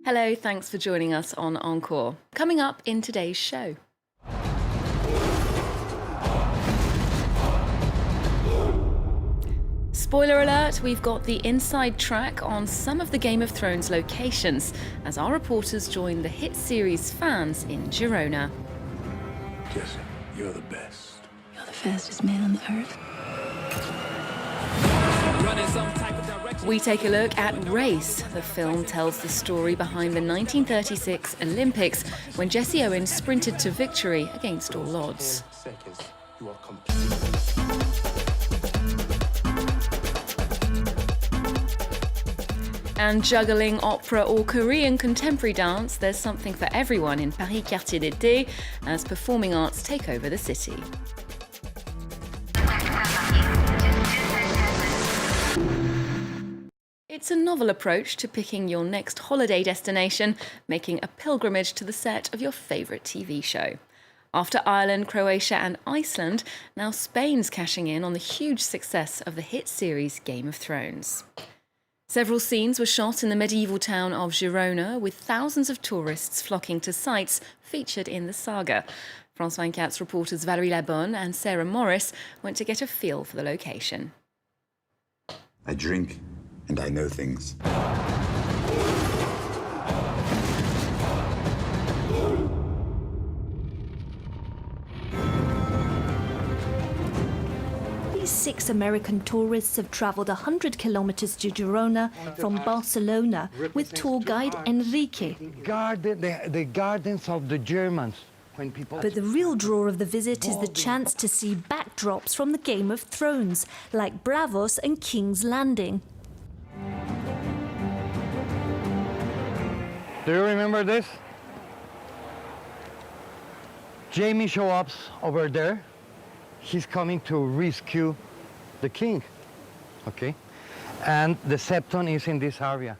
Hello, thanks for joining us on Encore. Coming up in today's show. Spoiler alert, we've got the inside track on some of the Game of Thrones locations as our reporters join the hit series fans in Girona. Jesse, you're the best. You're the fastest man on the earth. We take a look at Race. The film tells the story behind the 1936 Olympics when Jesse Owens sprinted to victory against all odds. And juggling opera or Korean contemporary dance, there's something for everyone in Paris Quartier d'Été as performing arts take over the city. It's a novel approach to picking your next holiday destination, making a pilgrimage to the set of your favourite TV show. After Ireland, Croatia and Iceland, now Spain's cashing in on the huge success of the hit series Game of Thrones. Several scenes were shot in the medieval town of Girona, with thousands of tourists flocking to sites featured in the saga. France 24's reporters Valérie Labonne and Sarah Morris went to get a feel for the location. I drink and I know things. These 6 American tourists have travelled 100 kilometres to Girona from Barcelona with tour guide Enrique. The gardens of the Germans. But the real draw of the visit is the chance to see backdrops from the Game of Thrones, like Bravos and King's Landing. Do you remember this? Jamie shows up over there. He's coming to rescue the king, okay? And the Septon is in this area.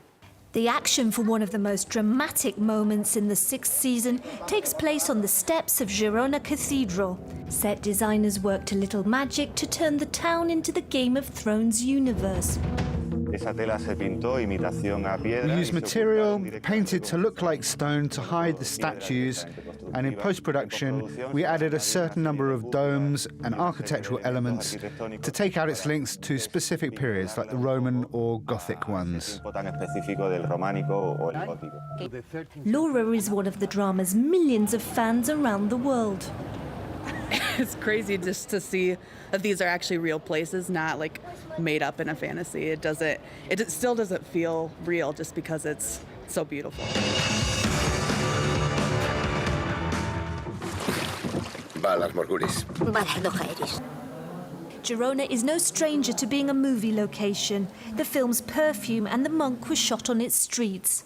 The action for one of the most dramatic moments in the 6th season takes place on the steps of Girona Cathedral. Set designers worked a little magic to turn the town into the Game of Thrones universe. We used material painted to look like stone to hide the statues, and in post-production we added a certain number of domes and architectural elements to take out its links to specific periods like the Roman or Gothic ones. Laura is one of the drama's millions of fans around the world. It's crazy just to see that these are actually real places, not like made up in a fantasy. It still doesn't feel real just because it's so beautiful. Girona is no stranger to being a movie location. The film's Perfume and The Monk was shot on its streets.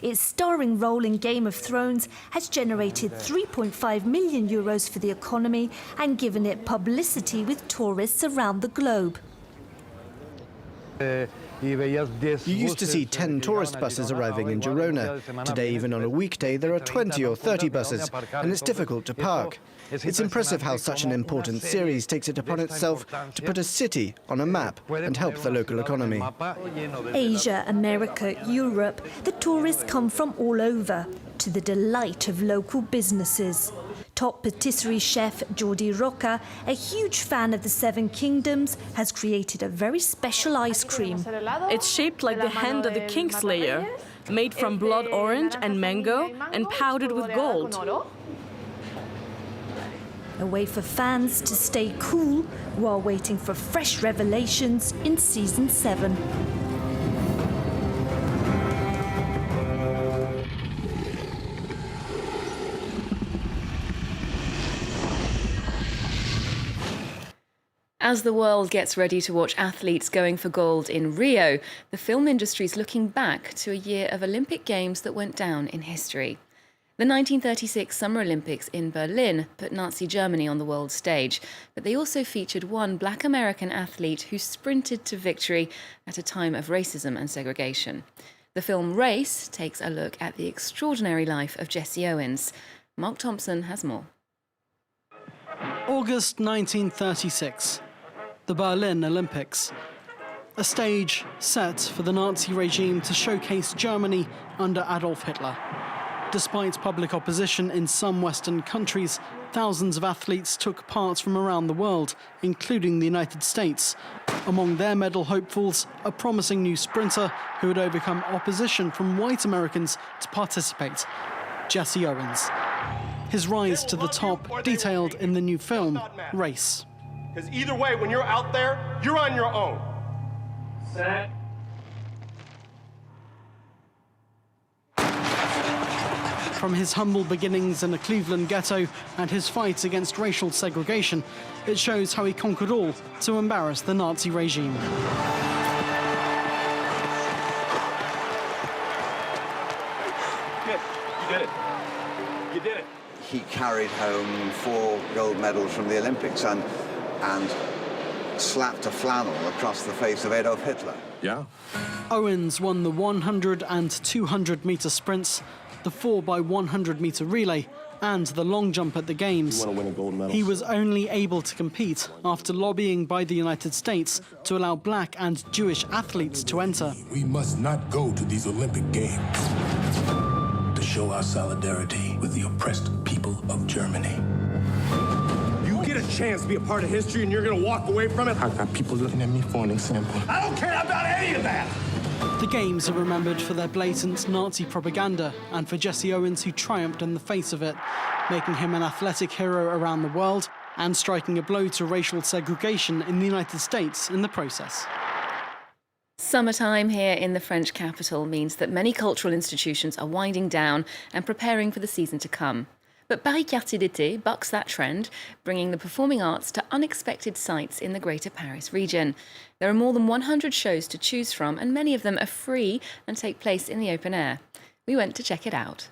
Its starring role in Game of Thrones has generated €3.5 million for the economy and given it publicity with tourists around the globe. You used to see 10 tourist buses arriving in Girona. Today, even on a weekday, there are 20 or 30 buses, and it's difficult to park. It's impressive how such an important series takes it upon itself to put a city on a map and help the local economy. Asia, America, Europe, the tourists come from all over, to the delight of local businesses. Top patisserie chef Jordi Roca, a huge fan of the Seven Kingdoms, has created a very special ice cream. It's shaped like the hand of the Kingslayer, made from blood orange and mango and powdered with gold. A way for fans to stay cool while waiting for fresh revelations in Season 7. As the world gets ready to watch athletes going for gold in Rio, the film industry's looking back to a year of Olympic Games that went down in history. The 1936 Summer Olympics in Berlin put Nazi Germany on the world stage, but they also featured one black American athlete who sprinted to victory at a time of racism and segregation. The film Race takes a look at the extraordinary life of Jesse Owens. Mark Thompson has more. August 1936, the Berlin Olympics. a stage set for the Nazi regime to showcase Germany under Adolf Hitler. Despite public opposition in some Western countries, thousands of athletes took part from around the world, including the United States. Among their medal hopefuls, a promising new sprinter who had overcome opposition from white Americans to participate, Jesse Owens. His rise to the top detailed in the new film, Race. Because either way, when you're out there, you're on your own. Set. From his humble beginnings in a Cleveland ghetto and his fight against racial segregation, it shows how he conquered all to embarrass the Nazi regime. You did it. You did it. He carried home 4 gold medals from the Olympics and slapped a flannel across the face of Adolf Hitler. Yeah. Owens won the 100 and 200 meter sprints, the 4x100 meter relay, and the long jump at the Games. You want to win a gold medal? He was only able to compete after lobbying by the United States to allow black and Jewish athletes to enter. We must not go to these Olympic Games to show our solidarity with the oppressed people of Germany. You get a chance to be a part of history and you're going to walk away from it? I got people looking at me for an example. I don't care about any of that! The Games are remembered for their blatant Nazi propaganda and for Jesse Owens, who triumphed in the face of it, making him an athletic hero around the world and striking a blow to racial segregation in the United States in the process. Summertime here in the French capital means that many cultural institutions are winding down and preparing for the season to come. But Paris Quartier d'été bucks that trend, bringing the performing arts to unexpected sites in the Greater Paris region. There are more than 100 shows to choose from, and many of them are free and take place in the open air. We went to check it out.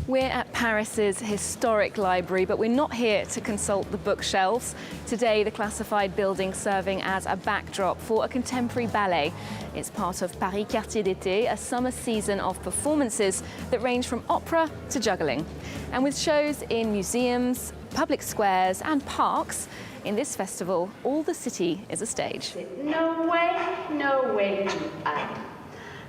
We're at Paris's historic library, but we're not here to consult the bookshelves. Today, the classified building serving as a backdrop for a contemporary ballet. It's part of Paris Quartier d'été, a summer season of performances that range from opera to juggling. And with shows in museums, public squares and parks, in this festival, all the city is a stage. No way to hide.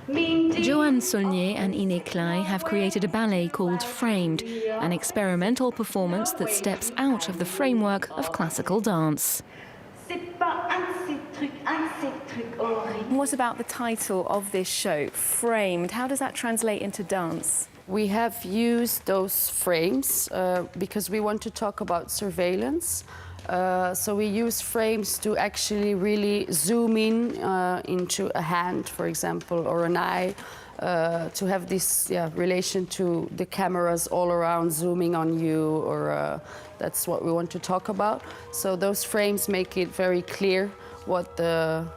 Joanne Saulnier and Iné Klein have created a ballet called Framed, an experimental performance that steps out of the framework of classical dance. What about the title of this show, Framed? How does that translate into dance? We have used those frames because we want to talk about surveillance. So we use frames to actually really zoom in into a hand, for example, or an eye, to have this relation to the cameras all around zooming on you, or that's what we want to talk about. So those frames make it very clear what the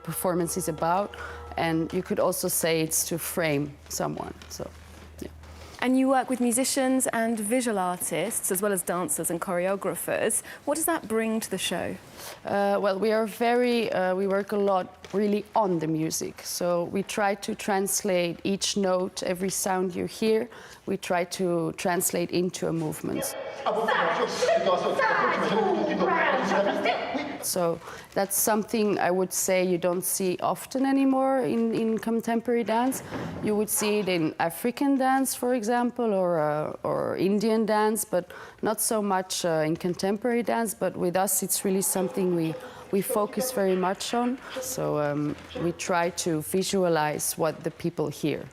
performance is about, and you could also say it's to frame someone. So. And you work with musicians and visual artists, as well as dancers and choreographers. What does that bring to the show? Well, we work a lot really on the music. So we try to translate each note, every sound you hear, we try to translate into a movement. So that's something I would say you don't see often anymore in contemporary dance. You would see it in African dance, for example, or Indian dance, but not so much in contemporary dance. But with us, it's really something we focus very much on. So we try to visualize what the people hear.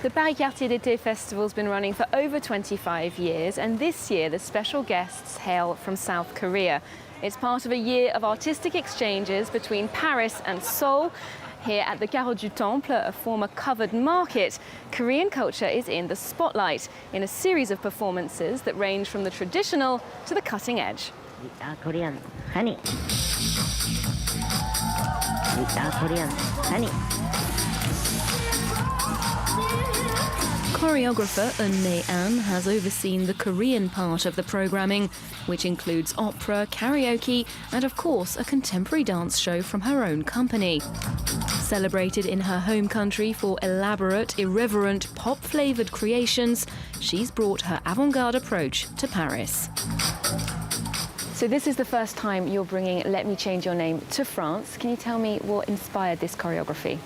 The Paris Quartier d'été Festival has been running for over 25 years, and this year the special guests hail from South Korea. It's part of a year of artistic exchanges between Paris and Seoul. Here at the Carreau du Temple, a former covered market, Korean culture is in the spotlight in a series of performances that range from the traditional to the cutting edge. Korean honey. Korean honey. Choreographer Eun An has overseen the Korean part of the programming, which includes opera, karaoke, and of course a contemporary dance show from her own company. Celebrated in her home country for elaborate, irreverent, pop-flavoured creations, she's brought her avant-garde approach to Paris. So this is the first time you're bringing Let Me Change Your Name to France. Can you tell me what inspired this choreography?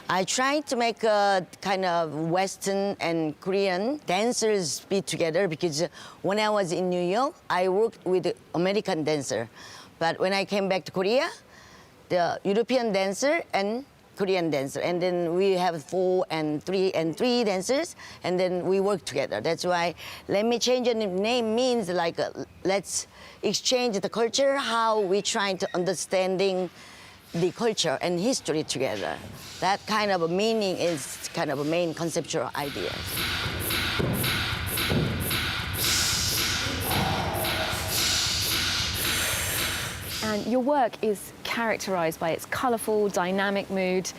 I tried to make a kind of Western and Korean dancers be together because when I was in New York, I worked with American dancer. But when I came back to Korea, the European dancer and Korean dancer. And then we have 4 and 3 dancers, and then we work together. That's why Let Me Change Your Name means like let's exchange the culture, how we trying to understanding the culture and history together. That kind of a meaning is kind of a main conceptual idea. And your work is characterized by its colorful, dynamic mood.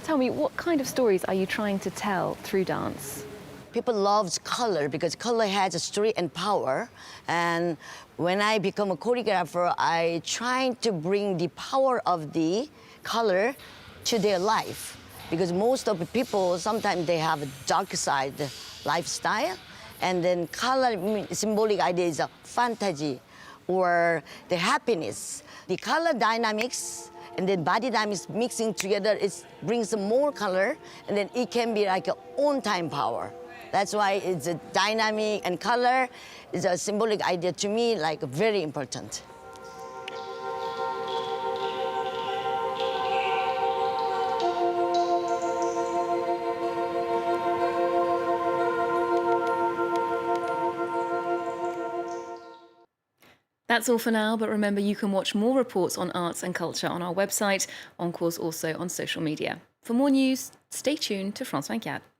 Tell me, what kind of stories are you trying to tell through dance? People love color because color has a story and power. And when I become a choreographer, I try to bring the power of the color to their life. Because most of the people, sometimes they have a dark side lifestyle. And then color, symbolic idea is a fantasy or the happiness. The color dynamics and then body dynamics mixing together, it brings more color, and then it can be like an on-time power. That's why it's a dynamic, and color is a symbolic idea to me, like very important. That's all for now, but remember you can watch more reports on arts and culture on our website. Encore's also on social media. For more news, stay tuned to France 24.